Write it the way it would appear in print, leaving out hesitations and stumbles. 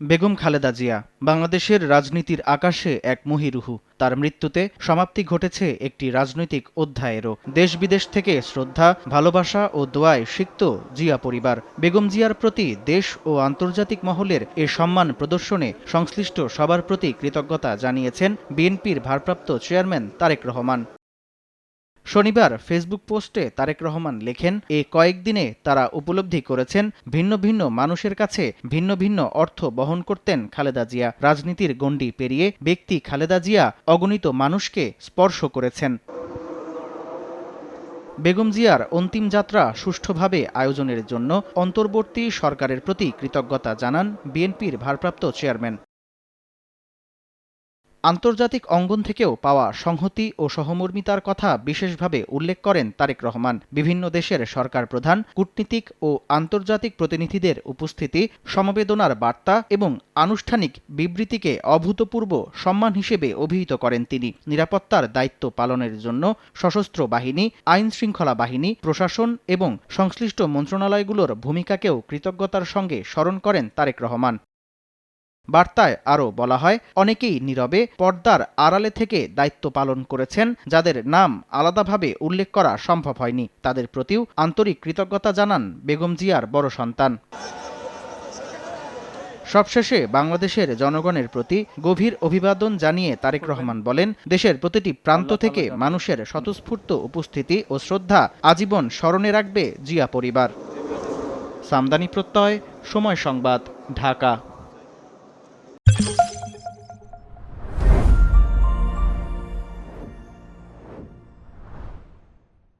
বেগম খালেদা জিয়া বাংলাদেশের রাজনীতির আকাশে এক মহীরুহু। তার মৃত্যুতে সমাপ্তি ঘটেছে একটি রাজনৈতিক অধ্যায়েরও। দেশ বিদেশ থেকে শ্রদ্ধা, ভালোবাসা ও দোয়ায় সিক্ত জিয়া পরিবার। বেগম জিয়ার প্রতি দেশ ও আন্তর্জাতিক মহলের এ সম্মান প্রদর্শনে সংশ্লিষ্ট সবার প্রতি কৃতজ্ঞতা জানিয়েছেন বিএনপির ভারপ্রাপ্ত চেয়ারম্যান তারেক রহমান। শনিবার ফেসবুক পোস্টে তারেক রহমান লেখেন, এ কয়েকদিনে তারা উপলব্ধি করেছেন ভিন্ন ভিন্ন মানুষের কাছে ভিন্ন ভিন্ন অর্থ বহন করতেন খালেদা জিয়া। রাজনীতির গণ্ডি পেরিয়ে ব্যক্তি খালেদা জিয়া অগণিত মানুষকে স্পর্শ করেছেন। বেগম জিয়ার অন্তিম যাত্রা সুষ্ঠুভাবে আয়োজনের জন্য অন্তর্বর্তী সরকারের প্রতি কৃতজ্ঞতা জানান বিএনপির ভারপ্রাপ্ত চেয়ারম্যান। আন্তর্জাতিক অঙ্গন থেকেও পাওয়া সংহতি ও সহমর্মিতার কথা বিশেষভাবে উল্লেখ করেন তারেক রহমান। বিভিন্ন দেশের সরকার প্রধান, কূটনীতিক ও আন্তর্জাতিক প্রতিনিধিদের উপস্থিতি, সমবেদনার বার্তা এবং আনুষ্ঠানিক বিবৃতিকে অভূতপূর্ব সম্মান হিসেবে অভিহিত করেন তিনি। নিরাপত্তার দায়িত্ব পালনের জন্য সশস্ত্র বাহিনী, আইন শৃঙ্খলা বাহিনী, প্রশাসন এবং সংশ্লিষ্ট মন্ত্রণালয়গুলোর ভূমিকাকেও কৃতজ্ঞতার সঙ্গে স্মরণ করেন তারেক রহমান। বার্তায় আরও বলা হয়, অনেকেই নীরবে পর্দার আড়ালে থেকে দায়িত্ব পালন করেছেন, যাদের নাম আলাদাভাবে উল্লেখ করা সম্ভব হয়নি। তাদের প্রতিও আন্তরিক কৃতজ্ঞতা জানান বেগম জিয়ার বড় সন্তান। সবশেষে বাংলাদেশের জনগণের প্রতি গভীর অভিবাদন জানিয়ে তারেক রহমান বলেন, দেশের প্রতিটি প্রান্ত থেকে মানুষের স্বতঃস্ফূর্ত উপস্থিতি ও শ্রদ্ধা আজীবন স্মরণে রাখবে জিয়া পরিবার। সামদানি প্রত্যয়, সময় সংবাদ, ঢাকা।